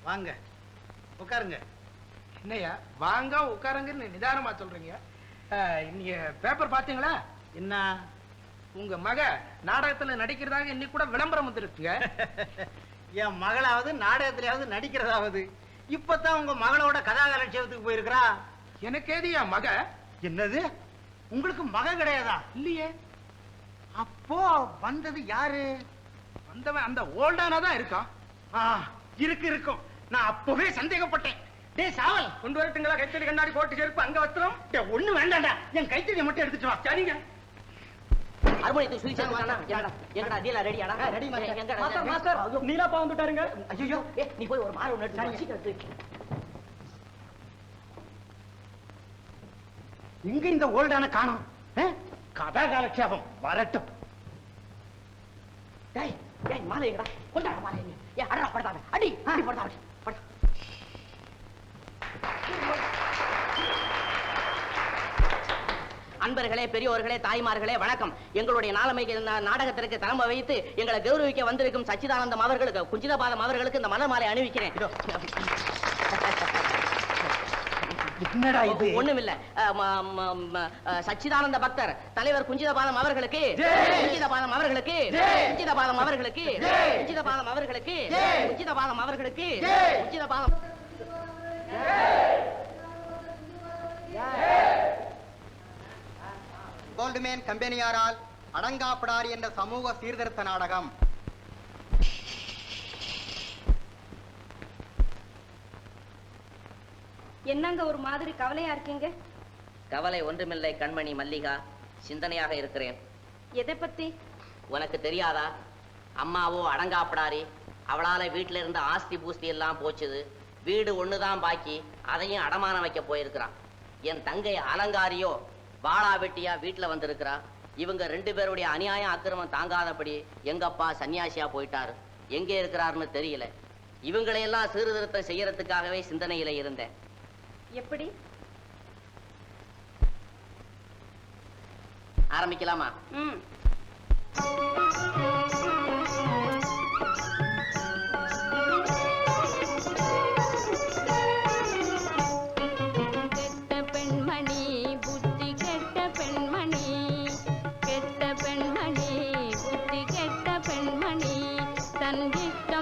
வாங்க உட்காருங்க. என்னையா வாங்க உட்காருங்கன்னு நிதானமா சொல்றீங்க? நீங்க பேப்பர் பாத்தீங்களா? என்ன உங்க மக நாடகத்துல நடிக்கிறதாக இன்னைக்கு கூட விளம்பரம் வந்துருக்குங்க. என் மகளாவது நாடகத்திலாவது நடிக்கிறதாவது. இப்பதான் உங்க மகளோட கதாகலட்சியத்துக்கு போயிருக்கிறா. எனக்கு ஏது என் மக? என்னது, உங்களுக்கு மக கிடையாதா? இல்லையே. அப்போ வந்தது யாரு? வந்தவன் அந்த ஓல்டானாதான் இருக்கான். இருக்கும். நான் அப்பவே சந்தேகப்பட்டேன். டேய் சாவல், கொண்டு வரட்டுங்களா? கைத்தறி கண்ணாடி போட்டு செருப்பு அங்க வஸ்திரம் ஒண்ணு வேண்டாம்டா, என் கைத்தறியை மட்டும் எடுத்துட்டு வா. சரிங்க. அருமணி சுவிச்சா எங்கடா டீலா ரெடியாடா? Ready master. மாஸ்டர் மாஸ்டர் நீலாப்பா வந்துட்டாருங்க. ஐயோ நீ போய் ஒரு மாறு ஒண்ணு எடுத்து. இங்க இந்த ஓல்டான காணோம். கதாகாலட்சேபம் வரட்டும். டேய் டேய் மாலை எங்கடா? கொண்டாட மாலை. அடடா படுதாங்க. அடி அடி படுதாங்க. அன்பர்களே, பெரியோர்களே, தாய்மார்களே வணக்கம். எங்களுடைய நாடகத்திற்கு தலைமை வைத்து எங்களை கௌரவிக்க வந்திருக்கும் சச்சிதானந்தம் அவர்களுக்கு, குஞ்சிதபாதம் அவர்களுக்கு இந்த மலர் மாலை அணிவிக்கிறேன். என்னடா இது? ஒண்ணுமில்ல, சச்சிதானந்த பக்தர் தலைவர் குஞ்சிதபாதம் அவர்களுக்கு, குஞ்சிதபாதம் அவர்களுக்கு, குஞ்சிதபாதம் அவர்களுக்கு, குஞ்சிதபாதம் அவர்களுக்கு, குஞ்சிதபாதம் அவர்களுக்கு, குஞ்சிதபாதம். கோல்ட்மேன் கம்பெனியாரால் அடங்காப்படாரி என்ற சமூக சீர்திருத்த நாடகம். என்னங்க ஒரு மாதிரி கவலையா இருக்கீங்க? கவலை ஒன்றுமில்லை கண்மணி மல்லிகா, சிந்தனையாக இருக்கிறேன். எதை பத்தி? உனக்கு தெரியாதா? அம்மாவோ அடங்காப்படாரி, அவளால வீட்டுல இருந்த ஆஸ்தி பூஸ்தி எல்லாம் போச்சுது. வீடு ஒண்ணுதான் பாக்கி, அதையும் அடமானம் வைக்க போயிருக்கிறான். என் தங்கை அலங்காரியோ வாழா வெட்டியா வீட்டுல வந்திருக்கிறா. இவங்க ரெண்டு பேருடைய அநியாயம் அக்கிரமம் தாங்காதபடி எங்கப்பா சன்னியாசியா போயிட்டாரு. எங்கே இருக்கிறாருன்னு தெரியல. இவங்களையெல்லாம் சீர்திருத்தம் செய்யறதுக்காகவே சிந்தனையில இருந்தேன். எப்படி ஆரம்பிக்கலாமா?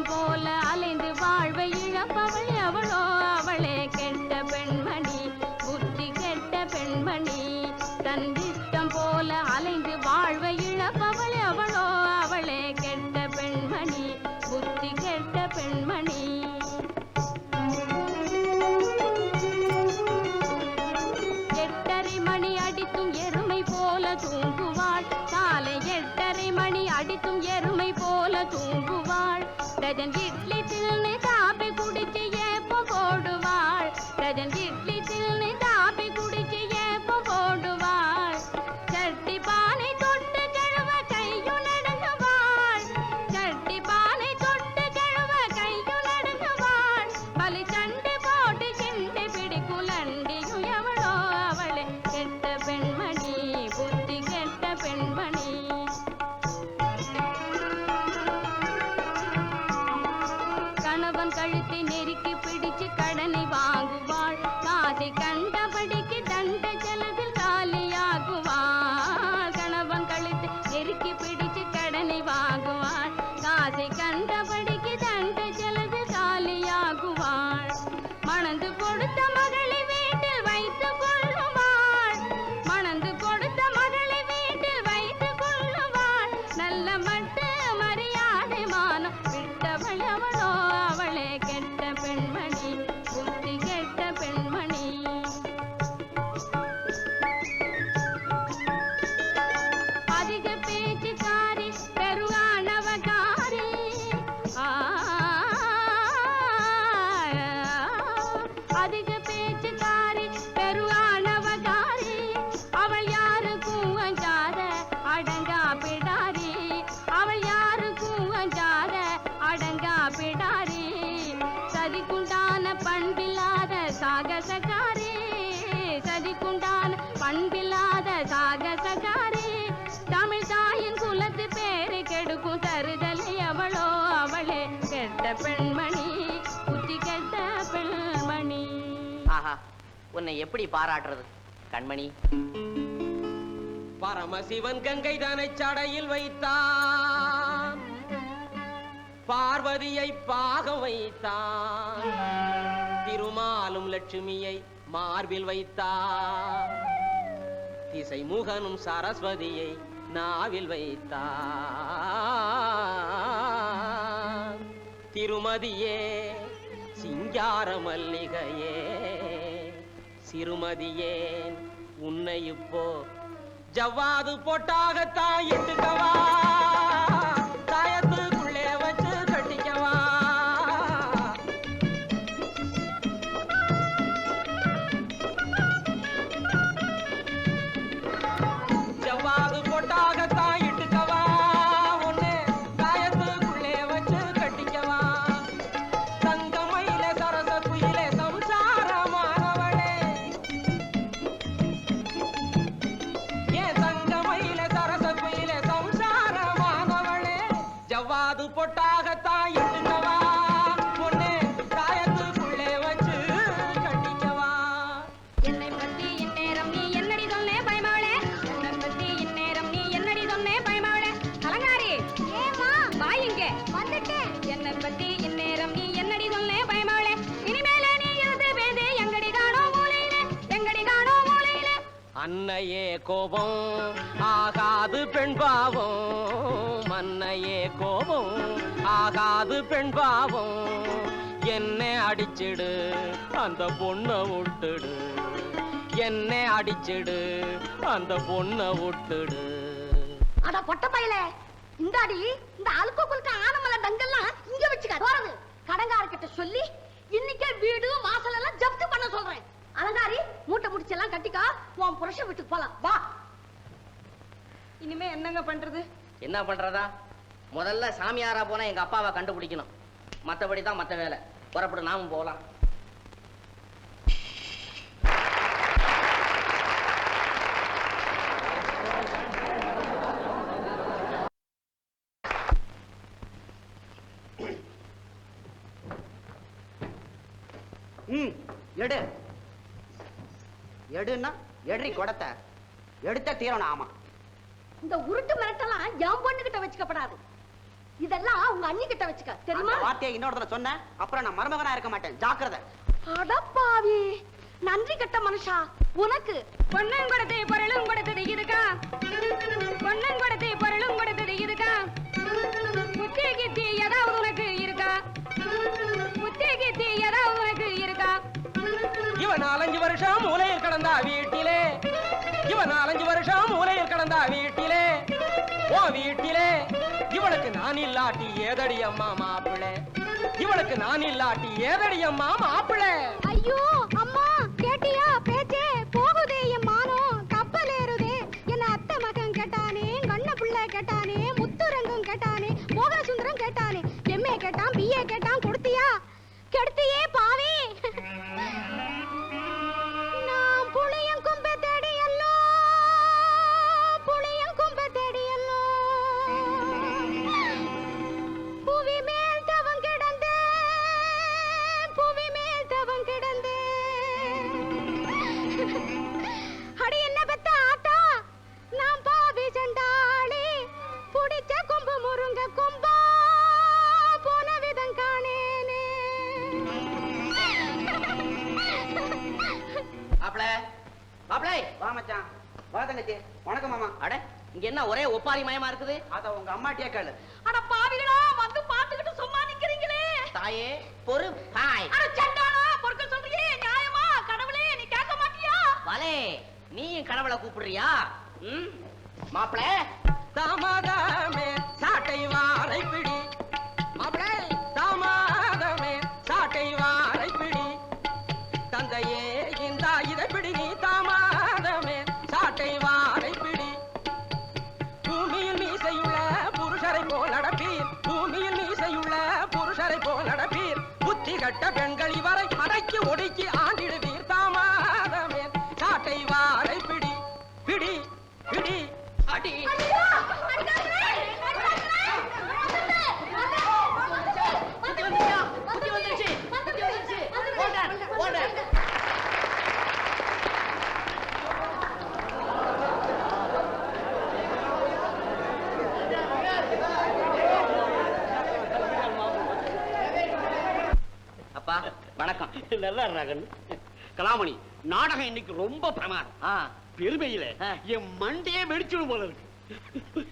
போல அலைந்து வாழ்வை இழப்பவள் அவளோ, அவளே கெட்ட பெண்மணி, புத்தி கெட்ட பெண்மணி. தன் இஷ்டம் போல அலைந்து வாழ்வை இழப்பவள் அவளோ, அவளே உன்னை எப்படி பாராட்டுறது கண்மணி? பரமசிவன் கங்கை தானை சடையில் வைத்தான், பார்வதியை பாகம் வைத்தான், திருமாலும் லட்சுமியை மார்பில் வைத்தான், திசை முகனும் சரஸ்வதியை நாவில் வைத்தான். திருமதியே சிங்கார மல்லிகையே, சிறுமதியேன் உன்னை இப்போ ஜவ்வாது போட்டாகத்தான் இட்டுக்கவா, தாயத்துக்குள்ளே வச்சு கட்டிக்கவா. ஜவ்வாது போட்டாகத்தான் இட்டுக்கவா, ஒண்ணு தாயத்துக்குள்ளே வச்சு கட்டிக்கவா. தங்கமயில சரச குயிலே சம்சாரமானவளே, ஏன் தங்கமயில சரச குயிலே சம்சாரமானவளே, ஜவ்வாது பொட்டாகத்தான் இட்டுக்கவா, பொண்ணு தாயத்துக்குள்ளே வச்சு கட்டிக்கவா. என்னை பத்தி இந்நேரம் நீ என்னடி சொன்னே பயமாவளே, என்னை பத்தி இந்நேரம் நீ என்னடி சொன்னே பயமாவளே. அலங்காரி ஏமா வாயிங்க வந்துட்டேன். என்னை பத்தி இந்நேரம் நீ என்னடி சொன்னே பயமாவளே, இனிமேல நீ இருந்து பேசி எங்கடி காணோம் மூலையிலே, எங்கடி காணோம் மூலையிலே. அன்னையே கோபம் ஆகாது பெண் பாவம், அன்னையே கோபம் ஆகாது பெண் பாவம். என்னை அடிச்சிடு அந்த பொண்ணை விட்டுடு, என்னை அடிச்சிடு அந்த பொண்ணை விட்டுடு. அட பொட்ட பையலே, இந்த அடி இந்த அல்கோ குல்க ஆனமல டங்கெல்லாம் இங்க வச்சுக்க போறது. கடங்காரக்கிட்ட சொல்லி இன்னைக்கே வீடு வாசல் எல்லாம் ஜப்தி பண்ண சொல்றேன். அலங்காரி மூட்டை முடிச்செல்லாம் கட்டிக்கா, உன் புருஷன் வீட்டுக்கு போலாம் வா. இனிமே என்னங்க பண்றது? என்ன பண்றதா? முதல்ல சாமியாரா போனா எங்க அப்பாவை கண்டுபிடிக்கணும், மத்தபடி தான் மத்த வேலை. புறப்படு, நாமும் போகலாம். எடு எடுன்னா எடி கொடத்தை எடுத்த தீரணும். ஆமா, இந்த உருட்டு மிரட்டெல்லாம் என் பொண்ணுகிட்ட வச்சுக்கப்படாது. இதெல்லாம் உங்க அண்ணி கிட்ட வச்சுக்க தெரியுமா? வார்த்தையை இன்னொருத்தர சொன்ன அப்புறம் நான் மருமகனா இருக்க மாட்டேன், ஜாக்கிரதை. அடப்பாவி நன்றி கட்ட மனுஷா, உனக்கு பொண்ணும் கொடுத்து பொருளும் கொடுத்தது இருக்கா, பொண்ணும் கொடுத்து பொருளும் கொடுத்தது இருக்கா, புத்தி கித்தி ஏதாவது உனக்கு இருக்கா, புத்தி கித்தி ஏதாவது உனக்கு இருக்கா? இவன் 4-5 வருஷம் மூலையில் கடந்தா வீட்டிலே, இவன் 4-5 வருஷம் மூலையில் கடந்தா வீட்டிலே, ஓ வீட்டிலே. இவளுக்கு நான் இல்லாட்டி ஏதடி அம்மா மாப்பிளே, இவளுக்கு நான் இல்லாட்டி ஏதடி அம்மா மாப்பிளே. ஐயோ அம்மா கேட்டியா பேச்சே போகுதே என் மானம் கப்பல் ஏறுதே. என்ன அத்தை மகன் கேட்டானே, கண்ண புள்ள கேட்டானே, முத்துரங்கம் கேட்டானே, மோகன சுந்தரம் கேட்டானே, எம்ஏ கேட்டான், பிஏ கேட்டான், கொடுத்தியா? கெடுத்தியே பாவி. நான் புளியம் கும்ப தேடியல்லோ, புளியம் கும்ப தேடியல்லோ, புவி மேல் தவம் கிடந்தே, புவி மேல் தவம் கிடந்தே. அடி என்ன பெத்த ஆட்டா, நான் பாவி சண்டாளி, புடிச்ச கொம்பு முருங்க கொம்பா போன விதம் காணேனே. மாப்பிள மாப்பிளை, வா மச்சான், வா தங்கச்சி. வணக்கம் மாமா. அட இங்க என்ன ஒரே ஒப்பாரி மயமா இருக்குது? அத உங்க அம்மாட்டியே கேளு. அட பாவிகளா வந்து பாத்துக்கிட்டு சும்மா நிக்கிறீங்களே. தாயே பொறு பாய். அட சண்டாளா பொறுக்க சொல்றியே நியாயமா? கடவுளே நீ கேட்க மாட்டியா? வலே, நீயும் கடவுளை கூப்பிடுறியா? மாப்பிள தாமதமே சாட்டை வாரை பிடி, மாப்பிளை தாமதமே சாட்டை வாரை பிடி, தந்தையே இந்த இதை பிடி, நீ தாமதமே சாட்டை வாரை பிடி. பூமியில் மீசையுள்ள புருஷரை போல் நடப்பீர், பூமியில் மீசையுள்ள புருஷரை போல் நடப்பீர், புத்தி கட்ட பெண்கள் இவரை அடக்கி ஒடுக்கி ஆண்டிடுவீர். தாமதமே சாட்டை வாரை பிடி, பிடி பிடி அடி. ஐயோ அடிக்காதே. நமஸ்தே. வணக்கம். நல்லா இருக்காங்க கலாமணி. நாடகம் இன்னைக்கு ரொம்ப பிரமாதம். பெருமையில என் மண்டையே வெடிச்சிடும் போல இருக்கு.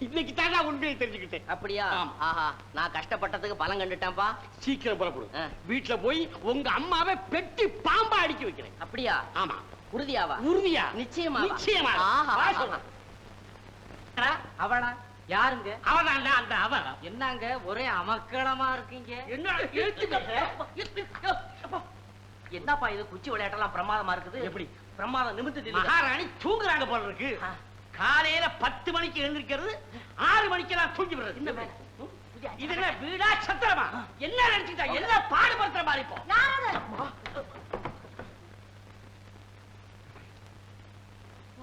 இன்னைக்கு தான் நான் உண்மையை தெரிஞ்சுக்கிட்டேன். அப்படியா? ஆஹா, நான் கஷ்டப்பட்டதுக்கு பலன் கண்டுட்டேன்ப்பா. சீக்கிரம் புறப்படும். வீட்டுல போய் உங்க அம்மாவை பெட்டி பாம்பா அடிக்க வைக்கிறேன். அப்படியா? ஆமா. உறுதியாவா? உறுதியா? நிச்சயமா. நிச்சயமா. அவளா யாருங்க? அவதான் அந்த அவ. என்னங்க ஒரே அமக்களமா இருக்கீங்க? என்னப்பா இது குச்சி விளையாட்டெல்லாம் பிரமாதமா இருக்குது. எப்படி பிரமாதம்? நிமித்து மகாராணி தூங்குறாங்க போல இருக்கு. காலையில 10 மணிக்கு எழுந்திருக்கிறது, 6 மணிக்கு நான் தூங்கி விடுறது. இது என்ன வீடா சத்திரமா? என்ன நினைச்சுட்டா? என்ன பாடுபடுத்துற மாதிரி இப்போ?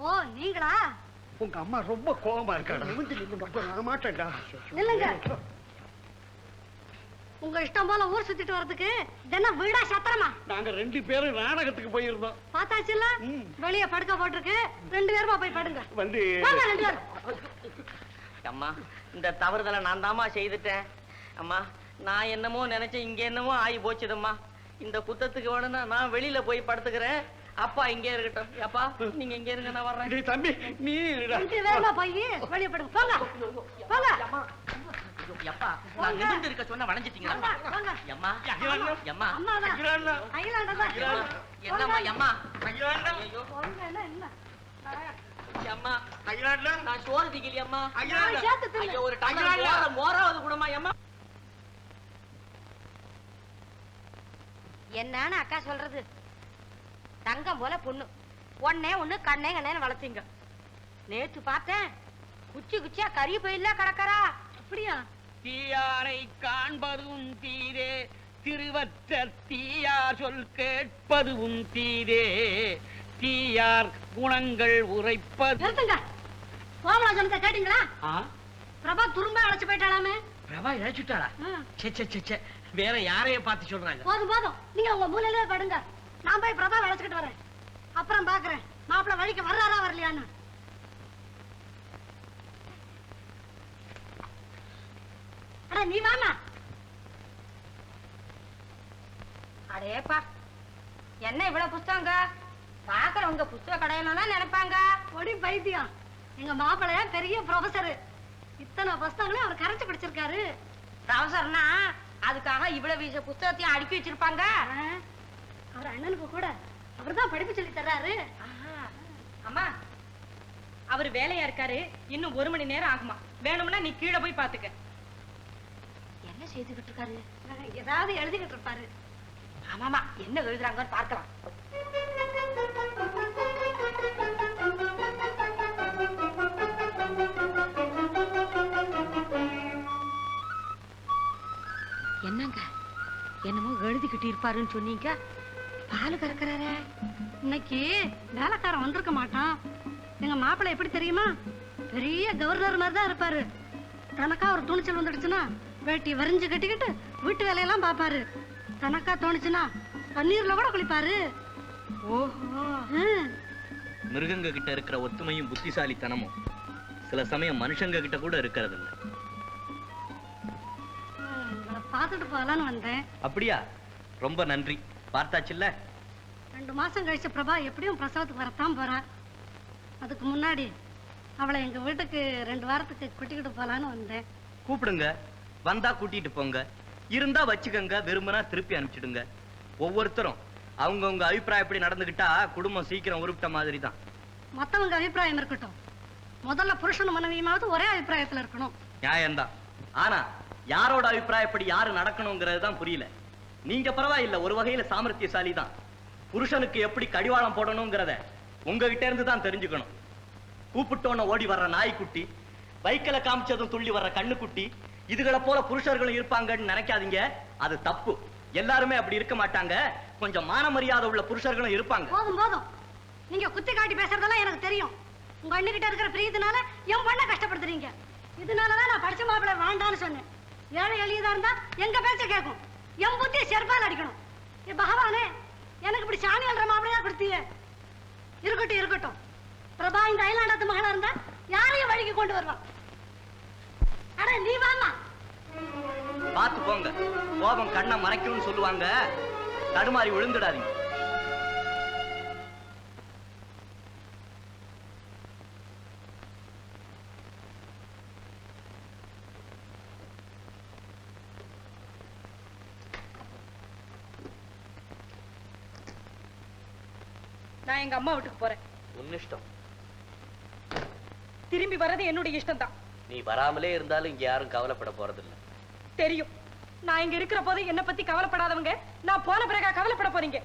ஓ நீங்களா? உங்க அம்மா ரொம்ப கோபமா இருக்காடா. மாட்டேன்டா. இல்லங்க, உங்க இஷ்டம் போல ஊர் சுத்திட்டு வரதுக்கு என்ன வீடா சத்திரமா? நாங்க 2 பேரும் நாடகத்துக்கு போயிருந்தோம். பார்த்தாச்சுல்ல, வெளிய படுக்க போட்டிருக்கு. 2 பேருமா போய் படுங்க. வந்து வாங்க 2 பேரும். அம்மா, இந்த தவறுதலை நான் தாமா செய்துட்டேன். அம்மா, நான் என்னமோ நினைச்சேன், இங்க என்னமோ ஆகி போச்சுதம்மா. இந்த குத்தத்துக்கு வேணும்னா நான் வெளியில போய் படுத்துக்கிறேன். அப்பா இங்கே இருக்கட்டும். அப்பா நீங்க இங்க இருங்க, நான் வர்றேன். தம்பி நீ 2 பேருமா போய் வெளிய படுங்க. போங்க போங்க. அப்பா, நான் நிமிர்ந்து இருக்க சொன்ன வளைஞ்சிட்டீங்களா? வாங்க. அம்மா அம்மா அம்மாதான். அகிலாண்டதான். என்னம்மா அம்மா? ஐயோ, போங்க. என்ன அம்மா நான் சோறு திக்கலையே அம்மா. நான் சேர்த்து தின்னு. ஐயோ, ஒரு டம்ளர் மோராவது கூடமா அம்மா? என்னன்னு அக்கா சொல்றது? தங்கம் போல பொண்ணு, ஒன்னே ஒண்ணு கண்ணே கண்ணேன்னு வளர்த்தீங்க. நேற்று பார்த்தேன், குச்சி குச்சியா கறி பயில கிடக்கறா. அப்படியா? தீயாரை காண்பதும் தீரே, திருவற்ற தீயார் சொல் கேட்பதும் தீரே, தீயார் குணங்கள் உரைப்பது. நிறுத்துங்க. கோமலா சொன்னதை கேட்டீங்களா? பிரபா துரும்ப அழைச்சு போயிட்டாலாமே. பிரபா இழைச்சுட்டாளா? வேற யாரைய பார்த்து சொல்றாங்க? போதும் போதும், நீங்க உங்க மூலையிலே படுங்க. நான் போய் பிரபா அழைச்சுக்கிட்டு வரேன். அப்புறம் பாக்குறேன் மாப்பிள்ள வழிக்கு வர்றாரா வரலையான்னு. அட நீ வாமா. அடேப்பா, என்ன இவ்வளவு புஸ்தகங்க? பாக்குறவங்க புஸ்தக கடையில நினைப்பாங்க. ஒடி பைத்தியம், எங்க மாப்பிள்ளைய பெரிய ப்ரொஃபசர். இத்தனை புஸ்தகங்களையும் அவர் கரைச்சு பிடிச்சிருக்காரு. ப்ரொஃபசர்னா அதுக்காக இவ்வளவு வீச புஸ்தகத்தையும் அடுக்கி வச்சிருப்பாங்க. அவர் அண்ணனுக்கு கூட அவர்தான் படிப்பு சொல்லி தர்றாரு. அம்மா, அவர் வேலையா இருக்காரு, இன்னும் 1 மணி நேரம் ஆகுமா. வேணும்னா நீ கீழே போய் பாத்துக்க. என்ன செய்துகிட்டு இருக்காரு? ஏதாவது எழுதிக்கிட்டு இருப்பாரு. ஆமாமா, என்ன எழுதுறாங்கன்னு பார்க்கலாம். என்னங்க, என்னமோ எழுதிக்கிட்டு இருப்பாருன்னு சொன்னீங்க. பால் கறக்குறாரே. இன்னைக்கு வேலைக்காரன் வந்திருக்க மாட்டான். எங்க மாப்பிள்ளை எப்படி தெரியுமா? பெரிய கவர்னர் மாதிரி தான் இருப்பாரு. தனக்கா ஒரு துணிச்சல் வந்துடுச்சுன்னா வேட்டி வரிஞ்சு கட்டிக்கிட்டு வீட்டு வேலையெல்லாம் பாப்பாரு. தனக்கா தோணுச்சுன்னா தண்ணீர்ல கூட குளிப்பாரு. ஓஹோ. மிருகங்க கிட்ட இருக்கிற ஒத்துமையும் புத்திசாலித்தனமும் சில சமயம் மனுஷங்க கிட்ட கூட இருக்கிறது இல்ல. பாத்துட்டு போகலான்னு வந்தேன். அப்படியா? ரொம்ப நன்றி. பார்த்தாச்சுல்ல? 2 மாசம் கழிச்ச பிரபா எப்படியும் பிரசவத்துக்கு வரத்தான் போறா. அதுக்கு முன்னாடி அவளை எங்க வீட்டுக்கு 2 வாரத்துக்கு கூட்டிக்கிட்டு போலான்னு வந்தேன். கூப்பிடுங்க, வந்தா கூட்டிட்டு போங்க, இருந்தா வச்சுக்கங்க, விரும்பினா திருப்பி அனுப்பிச்சிடுங்க. ஒவ்வொருத்தரும் அவங்கவுங்க அபிப்பிராயப்படி நடந்துகிட்டா குடும்பம் சீக்கிரம் உருப்பிட்ட மாதிரி தான். மத்தவங்க அபிப்பிராயம் இருக்கட்டும், முதல்ல புருஷனும் மனைவியுமாவது ஒரே அபிப்பிராயத்துல இருக்கணும். நியாயம்தான். ஆனா யாரோட அபிப்பிராயப்படி யாரு நடக்கணுங்கிறது தான் புரியல. நீங்க பரவாயில்ல, ஒரு வகையில சாமர்த்தியசாலி தான். புருஷனுக்கு எப்படி கடிவாளம் போடணுங்கிறத உங்ககிட்ட இருந்து தான் தெரிஞ்சுக்கணும். கூப்பிட்டோன்னு ஓடி வர்ற நாய்க்குட்டி, வைக்கல காமிச்சதும் துள்ளி வர்ற கண்ணுக்குட்டி, இதுகளை போல புருஷர்களும் இருப்பாங்கன்னு நினைக்காதீங்க. அது தப்பு. எல்லாருமே அப்படி இருக்க மாட்டாங்க. கொஞ்சம் மான மரியாதை உள்ள புருஷர்களும் இருப்பாங்க. போதும் போதும், நீங்க குத்தி காட்டி பேசுறதெல்லாம் எனக்கு தெரியும். உங்க அண்ணிக்கிட்ட இருக்கிற பிரியத்தினால என் பொண்ணை கஷ்டப்படுத்துறீங்க. இதனாலதான் நான் படிச்ச மாப்பிள்ளை வேண்டான்னு சொன்னேன். ஏழை எளியதா இருந்தா எங்க பேச்ச கேட்கும். என் புத்தியை செருப்பால் அடிக்கணும். ஏ பகவானே, எனக்கு இப்படி சாணி அல்ற மாப்பிள்ளையா கொடுத்தீங்க. இருக்கட்டும் இருக்கட்டும், பிரபா இந்த ஐலாண்டாத்து மகளா இருந்தா யாரையும் வழிக்கு கொண்டு வருவான். அட நீ வாமா. பார்த்து போங்க, கோபம் கண்ணை மறைக்கும்னு சொல்லுவாங்க. தடுமாறி விழுந்துடாதீங்க. நான் எங்க அம்மா வீட்டுக்கு போறேன். உன் இஷ்டம். திரும்பி வர்றது என்னுடைய இஷ்டம் தான். நீ வராமலே இருந்தாலும் இங்க யாரும் கவலைப்பட போறதில்லை. தெரியும். நான் இங்க இருக்கிற போது என்ன பத்தி கவலைப்படாதவங்க நான் போன பிறகா கவலைப்பட போறீங்க.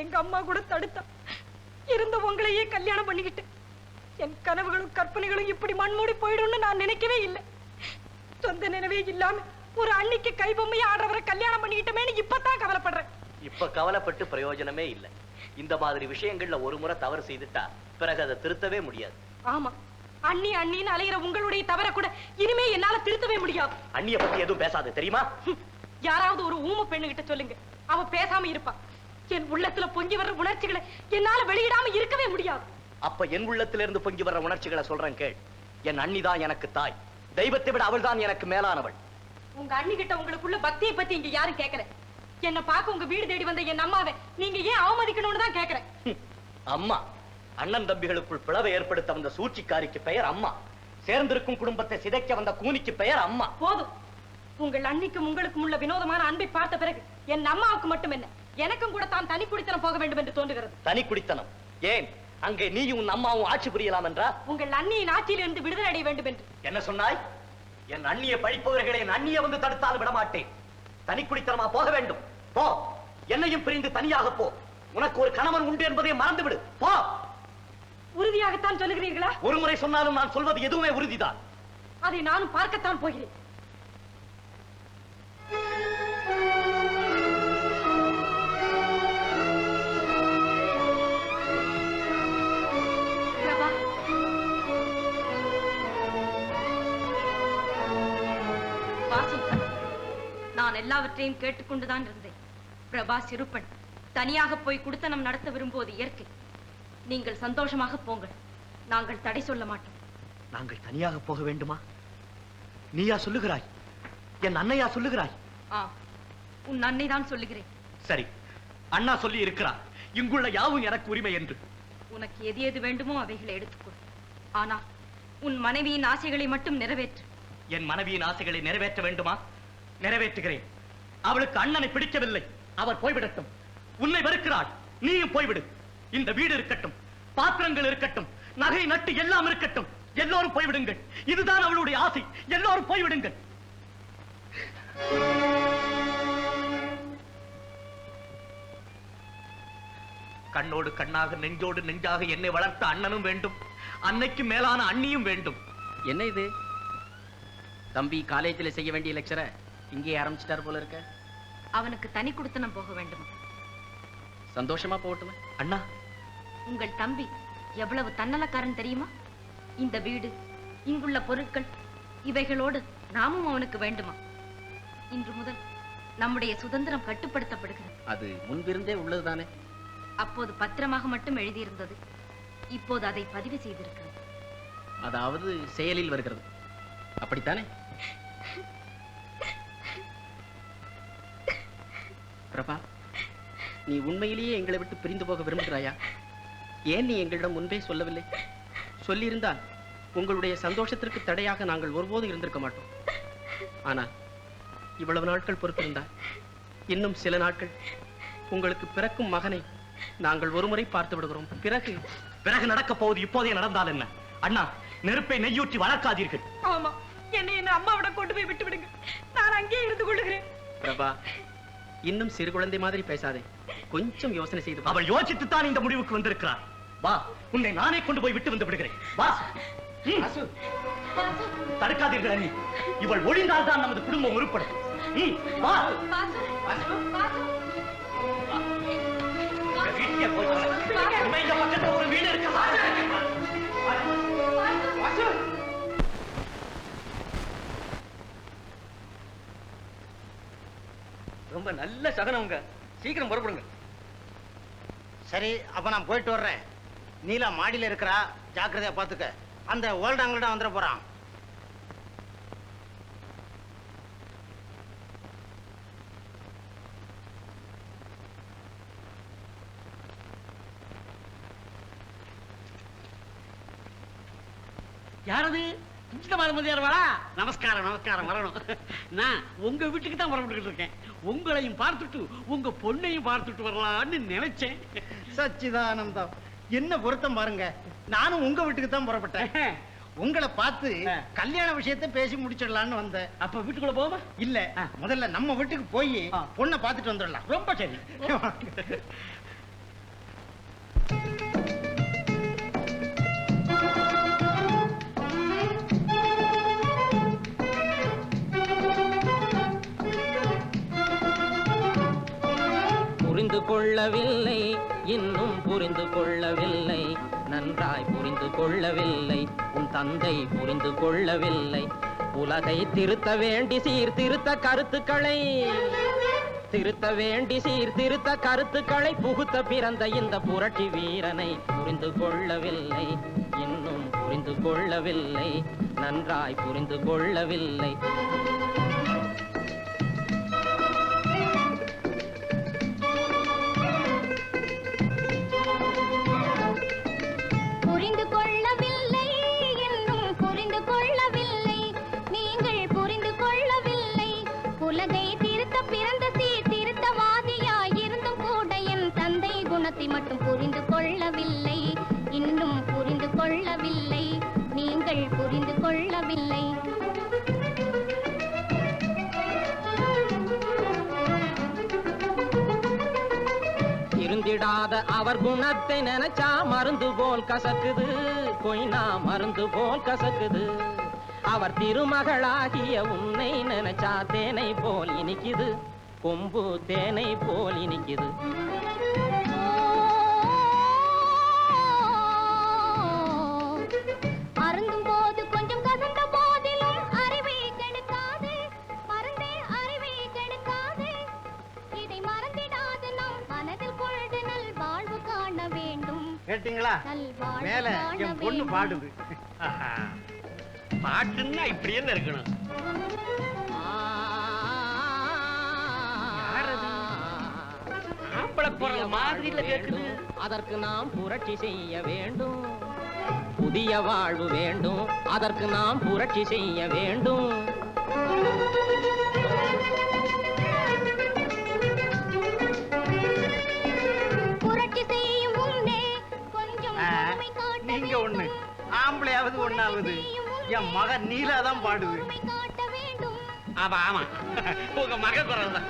எங்க அம்மா கூட தடுத்தா இருந்த உங்களையே கல்யாணம் பண்ணிக்கிட்டு என் கனவுகளும் கற்பனைகளும் இப்படி மண்மூடி போயிடும்னு நான் நினைக்கவே இல்லை. சொந்த நினைவே இல்லாம ஒரு அன்னைக்கு கைபொம்மையை ஆடுறவரை கல்யாணம் பண்ணிக்கிட்டமேன்னு இப்பதான் கவலைப்படுறேன். இப்ப கவலைப்பட்டு பிரயோஜனமே இல்லை. இந்த மாதிரி விஷயங்கள்ல ஒரு முறை தவறு செய்துட்டா பிறகு அதை திருத்தவே முடியாது. ஆமா, அண்ணி அண்ணின்னு அலைகிற உங்களுடைய தவற கூட இனிமே என்னால திருத்தவே முடியாது. அண்ணிய பத்தி எதுவும் பேசாது, தெரியுமா? யாராவது ஒரு ஊம பெண்ணு கிட்ட சொல்லுங்க, அவ பேசாம இருப்பா. என் உள்ளத்துல பொங்கி வர்ற உணர்ச்சிகளை என்னால வெளியிடாம இருக்கவே முடியாது. அப்ப என் உள்ளத்திலிருந்து பொங்கி வர்ற உணர்ச்சிகளை சொல்றேன் கேள். என் அண்ணி தான் எனக்கு தாய். தெய்வத்தை விட அவள் தான் எனக்கு மேலானவள். உங்க அண்ணி கிட்ட உங்களுக்குள்ள பக்தியை பத்தி இங்க யாரும் கேட்கற. என்ன பார்க்க உங்க வீடு தேடி வந்த என் அம்மாவை நீங்க ஏன் அவமதிக்கணும்னு தான் கேட்கிறேன். அம்மா, அண்ணன் தம்பிகளுக்குள் பிளவை ஏற்படுத்த வந்த சூழ்ச்சிக்காரிக்கு பெயர் அம்மா. சேர்ந்திருக்கும் குடும்பத்தை சிதைக்க வந்த கூனிக்கு பெயர் அம்மா. போதும். உங்கள் அன்னிக்கும் உங்களுக்கும் உள்ள வினோதமான அன்பை பார்த்த பிறகு என் அம்மாவுக்கு மட்டும் என்ன, எனக்கும் கூட தான் தனி குடித்தனம் போக வேண்டும் என்று தோன்றுகிறது. தனி குடித்தனம்? ஏன்? அங்கே நீயும் உன் அம்மாவும் ஆட்சி புரியலாம் என்றா? உங்கள் அண்ணியின் ஆட்சியில் இருந்து விடுதலை அடைய வேண்டும் என்று. என்ன சொன்னாய்? என் அண்ணியை பழிப்பவர்களை என் அண்ணியை வந்து தடுத்தால் விடமாட்டேன். தனி குடித்தனமா போக வேண்டும்? போ. என்னையும் பிரிந்து தனியாக போ. உனக்கு ஒரு கணவன் உண்டு என்பதை மறந்துவிடு. போ. உறுதியாகத்தான் சொல்லுகிறீர்களா? ஒரு முறை சொன்னாலும் நான் சொல்வது எதுவுமே உறுதிதான். அதை நானும் பார்க்கத்தான் போகிறேன். நான் எல்லாவற்றையும் கேட்டுக்கொண்டுதான் இருந்தேன். பிரபா சிறுப்பன் தனியாக போய் குடித்தனம் நடத்த விரும்புவது இயற்கை. நீங்கள் சந்தோஷமாக போங்கள், நாங்கள் தடை சொல்ல மாட்டோம். நாங்கள் தனியாக போக வேண்டுமா? நீயா சொல்லுகிறாய்? என் அண்ணையா சொல்லுகிறாய்? உன் அன்னை தான் சொல்லுகிறேன். சரி, அண்ணா சொல்லி இருக்கிறார் இங்குள்ள யாவும் எனக்கு உரிமை என்று. உனக்கு எது எது வேண்டுமோ அவைகளை எடுத்துக்கொள். ஆனா உன் மனைவியின் ஆசைகளை மட்டும் நிறைவேற்று. என் மனைவியின் ஆசைகளை நிறைவேற்ற வேண்டுமா? நிறைவேற்றுகிறேன். அவளுக்கு அண்ணனை பிடிக்கவில்லை, அவர் போய்விடட்டும். உன்னை வெறுக்கிறாள், நீயும் போய்விடு. இந்த வீடு இருக்கட்டும், பாத்திரங்கள் இருக்கட்டும், நகை நட்டு எல்லாம் இருக்கட்டும். எல்லோரும் போய்விடுங்கள். இதுதான் அவளுடைய ஆசை. எல்லோரும் போய்விடுங்கள். கண்ணோடு கண்ணாக நெஞ்சோடு நெஞ்சாக என்னை வளர்த்த அண்ணனும் வேண்டும், அன்னைக்கு மேலான அண்ணியும் வேண்டும். என்ன இது? தம்பி காலேஜில் செய்ய வேண்டிய லெக்சரை இங்கே ஆரம்பிச்சிட்டார் போல இருக்க. அவனுக்கு தனி குடித்தனம் போக வேண்டும். சந்தோஷமா போகட்டுமே. அண்ணா, உங்கள் தம்பி எவ்வளவு தன்னலக்காரன் தெரியுமா? இந்த வீடு, இங்குள்ள பொருட்கள், இவைகளோடு நாமும் அவனுக்கு வேண்டுமா? இன்று முதல் நம்முடைய சுதந்திரம் கட்டுப்படுத்தப்படுகிறது. அது முன்பிருந்தே உள்ளதுதானே? அப்போது பத்திரமாக மட்டும் எழுதியிருந்தது, இப்போது அதை பதிவு செய்திருக்கிறது. அதாவது செயலில் வருகிறது, அப்படித்தானே? பிரபா, நீ உண்மையிலேயே எங்களை விட்டு பிரிந்து போக விரும்புகிறாயா? ஏன் நீ எங்களிடம் முன்பே சொல்லவில்லை? சொல்லியிருந்தால் உங்களுடைய சந்தோஷத்திற்கு தடையாக நாங்கள் ஒருபோதும் இருந்திருக்க மாட்டோம். ஆனால் இவ்வளவு நாட்கள் பொறுத்திருந்தால் இன்னும் சில நாட்கள் உங்களுக்கு பிறக்கும் மகனை நாங்கள் ஒருமுறை பார்த்து விடுகிறோம். பிறகு நடக்க போவது இப்போதே நடந்தால் என்ன? அண்ணா, நெருப்பை நெய்யூற்றி வளர்க்காதீர்கள். ஆமா, என்னை அம்மாவிட கொண்டு போய் விட்டு விடுங்க, நான் அங்கே இருந்து கொள்ளுகிறேன். பிரபா, இன்னும் சிறு குழந்தை மாதிரி பேசாதே, கொஞ்சம் யோசனை செய்து. அவள் யோசித்துத்தான் இந்த முடிவுக்கு வந்திருக்கிறார். வா, உன்னை நானே கொண்டு போய் விட்டு வந்து விடுகிறேன். வா. தடுக்காதீர்கள் அண்ணி, இவள் ஒழிந்தால் தான் நமது குடும்பம் உருப்படும். வா. வீட்டுக்கே போய் பக்கத்துல ஒரு வீடு இருக்கு. ரொம்ப நல்ல சகனவங்க, சீக்கிரம் புறப்படுங்க. சரி, அப்ப நான் போயிட்டு வர்றேன். நீலா மாடியில இருக்கிறா, ஜாக்கிரதையா பாத்துக்க. அந்த ஓல்டாங்கள்ட்ட வந்துட போறான். யாரது வாடா. நமஸ்காரம் நமஸ்காரம், வரணும். நான் உங்க வீட்டுக்கு தான் வரவிட்டு இருக்கேன். உங்களையும் பார்த்துட்டு உங்க பொண்ணையும் பார்த்துட்டு வரலான்னு நினைச்சேன். சச்சிதானந்தம், என்ன பொருத்தம் பாருங்க. நானும் உங்க வீட்டுக்கு தான் புறப்பட்டேன். உங்களை பார்த்து கல்யாண விஷயத்தை பேசி முடிச்சிடலான்னு வந்தேன். அப்ப வீட்டுக்குள்ள போவா? இல்ல, முதல்ல நம்ம வீட்டுக்கு போய் பொண்ணை பார்த்துட்டு வந்துடலாம். ரொம்ப சரி. புரிந்து கொள்ளவில்லை, இன்னும் புரிந்து கொள்ளவில்லை, நன்றாய் புரிந்து கொள்ளவில்லை, உன் தந்தை புரிந்து கொள்ளவில்லை. உலகை திருத்த வேண்டி சீர்திருத்த கருத்துக்களை திருத்த வேண்டி சீர்திருத்த கருத்துக்களை புகுத்த பிறந்த இந்த புரட்சி வீரனை புரிந்து கொள்ளவில்லை, இன்னும் புரிந்து கொள்ளவில்லை, நன்றாய் புரிந்து கொள்ளவில்லை. புரிந்து கொள்ளவில்லை, இன்னும் புரிந்து கொள்ளவில்லை, நீங்கள் புரிந்து கொள்ளவில்லை. உலகை திருத்த பிறந்த சீர்திருத்தவாதியாயிருந்தும் கூட என் தந்தை குணத்தை மட்டும் புரிந்து கொள்ளவில்லை, இன்னும் புரிந்து கொள்ளவில்லை, நீங்கள் புரிந்து கொள்ளவில்லை. இருந்திடாத அவர் குணத்தை நினைச்சா மருந்து போல் கசக்குது, கொய்னா மருந்து போல் கசக்குது. அவர் திருமகளாகிய உன்னை நினைச்சா தேனை போல் இனிக்குது, கொம்பு தேனை போல் இனிக்குது. அருந்தும் போது கொஞ்சம் கசந்த போதிலும் அறிவை கெடுக்காது, மறந்தே அறிவை கெடுக்காது. இதை மறந்திடாது நம் மனதில் கொண்டு நல் வாழ்வு காண வேண்டும். கேட்டீங்களா? மேல என் பொண்ணு பாடுது. பாட்டுன்னா இப்படி என்ன இருக்கணும்? மாதிரி கேக்குது. அதற்கு நாம் புரட்சி செய்ய வேண்டும், புதிய வாழ்வு வேண்டும், அதற்கு நாம் புரட்சி செய்ய வேண்டும். புரட்சி செய்யும் முன்னே கொஞ்சம் பொறுமை காட்ட நீங்க ஒண்ணு, ஆம்பளையாவது ஒண்ணாவது. என் மகன் நீலா தான் பாடுது. காட்ட வேண்டும். ஆமா ஆமா, உங்க மக குரல் தான்.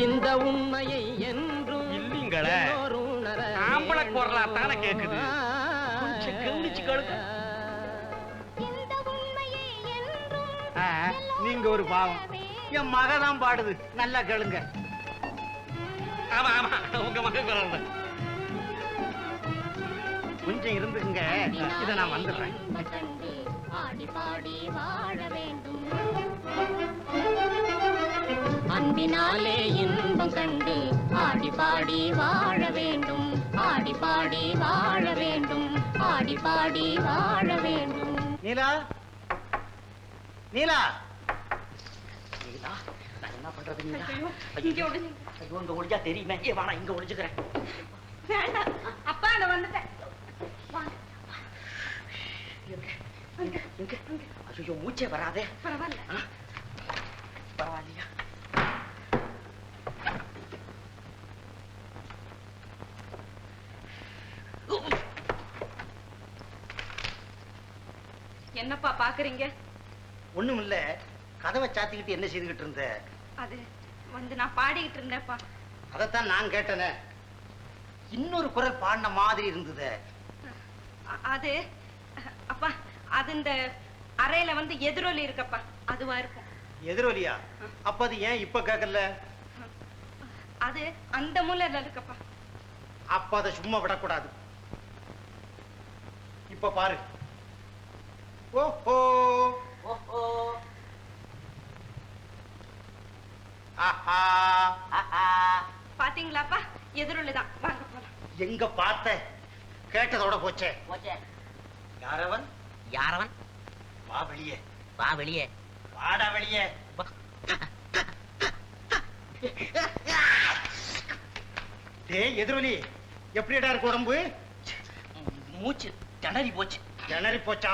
இந்த உண்மையை என்றும் இல்லீங்களே, ஆம்பளை குரலா தானே கேக்குது. கொஞ்சம் கவனிச்சு கேளுங்க. இந்த உண்மையை என்றும் நீங்க ஒரு பாவம். என் மக தான் பாடுது, நல்லா கேளுங்க. ஆமா ஆமா, உங்க மக குரல் தான். கொஞ்சம் இருந்துக்குங்க, இதை நான் வந்துடுறேன். ஆடி பாடி வாழ வேண்டும். அன்பினாலே இன்பம் கண்டு ஆடி பாடி வாழ வேண்டும். ஆடி பாடி வாழ வேண்டும். ஆடி பாடி வாழ வேண்டும். நீலா, நீலா, நீலா, நான் என்ன பண்றது நீலா? ஐயோ, இங்க ஒளிஞ்சா தெரியுமே. ஏ வாடா, இங்க ஒளிஞ்சுக்கிறேன். வேண்டாம் அப்பா, நான் வந்துட்டேன். ஐயோ, மூச்சே வராதே. பரவாயில்ல, பரவாயில்லையா? என்னப்பா பாக்குறீங்க? ஒண்ணும் இல்ல. கதவை சாத்திக்கிட்டு என்ன செய்துகிட்டு இருந்த? அது நான் பாடிக்கிட்டு இருந்தேன்ப்பா. அதைத்தான் நான் கேட்டேனே. இன்னொரு குரல் பாடின மாதிரி இருந்தது. அது அப்பா, அது இந்த அறையில எதிரொலி இருக்கப்பா, அதுவா இருக்கும். எதிரொலியா? அப்ப அது ஏன் இப்ப கேட்கல? அது அந்த மூலையில இருக்கப்பா. அப்ப அதை சும்மா விடக்கூடாது. இப்ப பாரு. ஓஹோ, ஓஹோ, ஆஹா, ஆஹா. பாத்தீங்களாப்பா, எதிரொலிதான். வாங்க போலாம். எங்க பார்த்த? கேட்டதோட போச்சே. போச்சே. யாரவன்? யாரவன்? வா வெளியே. வா வெளியே. வாடா வெளியே. டேய் எதிரொலி, எப்படிடா இருக்கு உடம்பு? மூச்சு திணறி போச்சு. திணறி போச்சா?